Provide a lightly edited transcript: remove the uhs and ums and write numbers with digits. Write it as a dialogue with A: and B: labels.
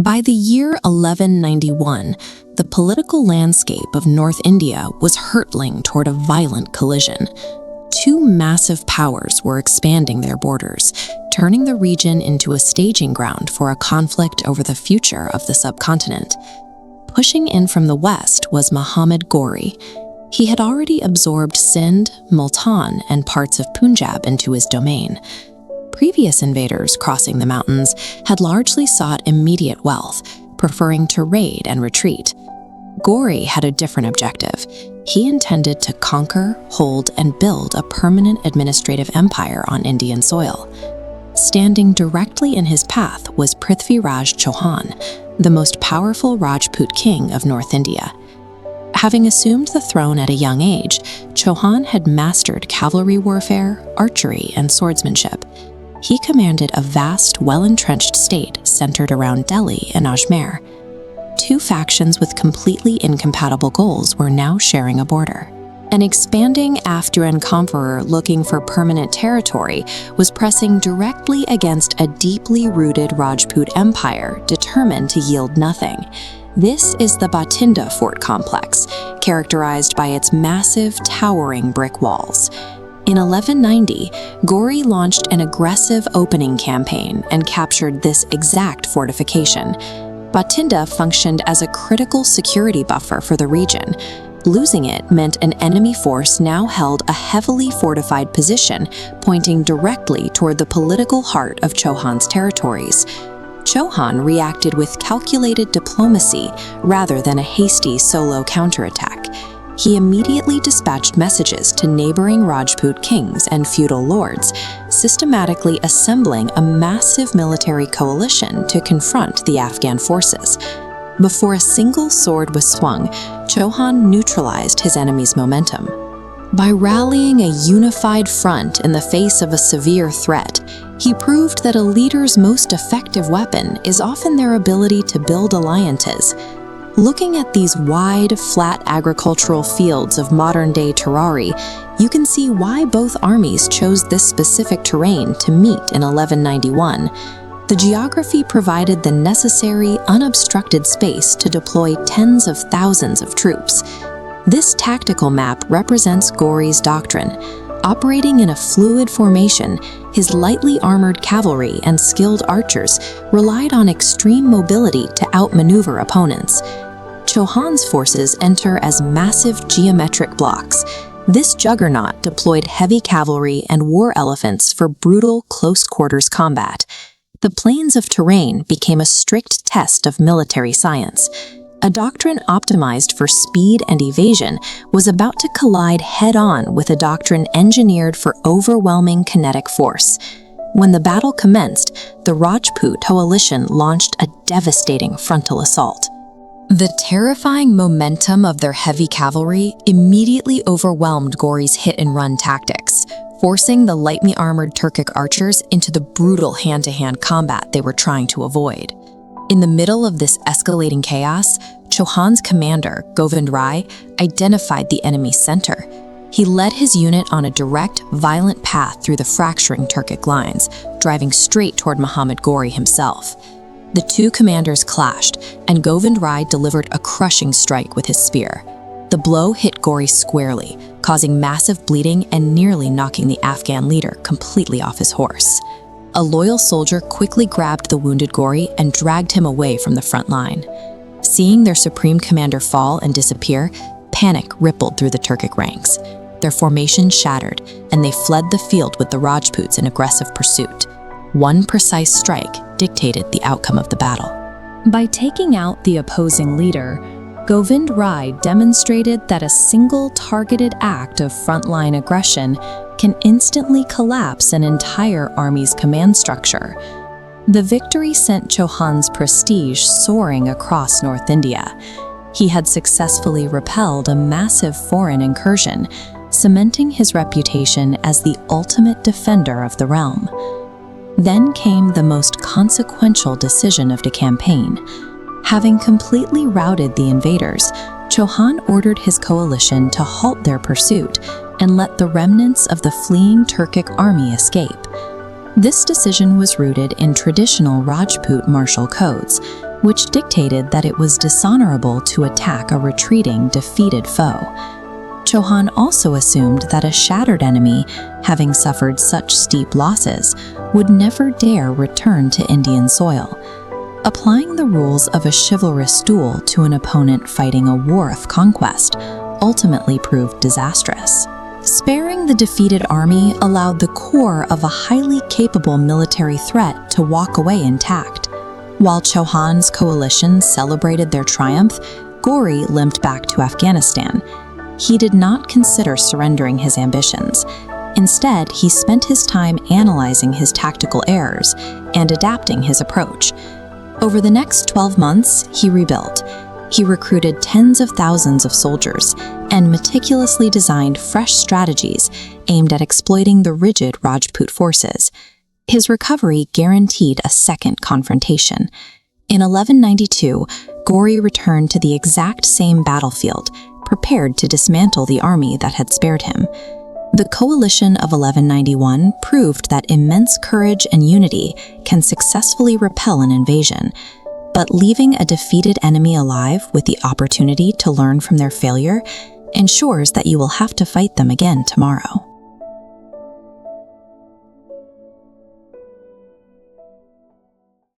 A: By the year 1191, the political landscape of North India was hurtling toward a violent collision. Two massive powers were expanding their borders, turning the region into a staging ground for a conflict over the future of the subcontinent. Pushing in from the west was Muhammad Ghori. He had already absorbed Sindh, Multan, and parts of Punjab into his domain. Previous invaders crossing the mountains had largely sought immediate wealth, preferring to raid and retreat. Ghori had a different objective. He intended to conquer, hold, and build a permanent administrative empire on Indian soil. Standing directly in his path was Prithviraj Chauhan, the most powerful Rajput king of North India. Having assumed the throne at a young age, Chauhan had mastered cavalry warfare, archery, and swordsmanship. He commanded a vast, well-entrenched state centered around Delhi and Ajmer. Two factions with completely incompatible goals were now sharing a border. An expanding Afghan conqueror looking for permanent territory was pressing directly against a deeply rooted Rajput empire determined to yield nothing. This is the Bathinda fort complex, characterized by its massive, towering brick walls. In 1190, Ghori launched an aggressive opening campaign and captured this exact fortification. Bathinda functioned as a critical security buffer for the region. Losing it meant an enemy force now held a heavily fortified position, pointing directly toward the political heart of Chauhan's territories. Chauhan reacted with calculated diplomacy rather than a hasty solo counterattack. He immediately dispatched messages to neighboring Rajput kings and feudal lords, systematically assembling a massive military coalition to confront the Afghan forces. Before a single sword was swung, Chauhan neutralized his enemy's momentum. By rallying a unified front in the face of a severe threat, he proved that a leader's most effective weapon is often their ability to build alliances. Looking at these wide, flat agricultural fields of modern-day Tarari, you can see why both armies chose this specific terrain to meet in 1191. The geography provided the necessary, unobstructed space to deploy tens of thousands of troops. This tactical map represents Ghori's doctrine. Operating in a fluid formation, his lightly armored cavalry and skilled archers relied on extreme mobility to outmaneuver opponents. Chauhan's forces enter as massive geometric blocks. This juggernaut deployed heavy cavalry and war elephants for brutal close-quarters combat. The plains of Tarain became a strict test of military science. A doctrine optimized for speed and evasion was about to collide head-on with a doctrine engineered for overwhelming kinetic force. When the battle commenced, the Rajput coalition launched a devastating frontal assault. The terrifying momentum of their heavy cavalry immediately overwhelmed Ghori's hit-and-run tactics, forcing the lightly armored Turkic archers into the brutal hand-to-hand combat they were trying to avoid. In the middle of this escalating chaos, Chauhan's commander, Govind Rai, identified the enemy's center. He led his unit on a direct, violent path through the fracturing Turkic lines, driving straight toward Muhammad Ghori himself. The two commanders clashed, and Govind Rai delivered a crushing strike with his spear. The blow hit Ghori squarely, causing massive bleeding and nearly knocking the Afghan leader completely off his horse. A loyal soldier quickly grabbed the wounded Ghori and dragged him away from the front line. Seeing their supreme commander fall and disappear, panic rippled through the Turkic ranks. Their formation shattered, and they fled the field with the Rajputs in aggressive pursuit. One precise strike dictated the outcome of the battle. By taking out the opposing leader, Govind Rai demonstrated that a single targeted act of frontline aggression can instantly collapse an entire army's command structure. The victory sent Chauhan's prestige soaring across North India. He had successfully repelled a massive foreign incursion, cementing his reputation as the ultimate defender of the realm. Then came the most consequential decision of the campaign. Having completely routed the invaders, Chauhan ordered his coalition to halt their pursuit and let the remnants of the fleeing Turkic army escape. This decision was rooted in traditional Rajput martial codes. which dictated that it was dishonorable to attack a retreating, defeated foe. Chauhan also assumed that a shattered enemy, having suffered such steep losses, would never dare return to Indian soil. Applying the rules of a chivalrous duel to an opponent fighting a war of conquest ultimately proved disastrous. Sparing the defeated army allowed the core of a highly capable military threat to walk away intact. While Chauhan's coalition celebrated their triumph, Ghori limped back to Afghanistan. He did not consider surrendering his ambitions. Instead, he spent his time analyzing his tactical errors and adapting his approach. Over the next 12 months, he rebuilt. He recruited tens of thousands of soldiers and meticulously designed fresh strategies aimed at exploiting the rigid Rajput forces. His recovery guaranteed a second confrontation. In 1192, Ghori returned to the exact same battlefield, prepared to dismantle the army that had spared him. The coalition of 1191 proved that immense courage and unity can successfully repel an invasion, but leaving a defeated enemy alive with the opportunity to learn from their failure ensures that you will have to fight them again tomorrow.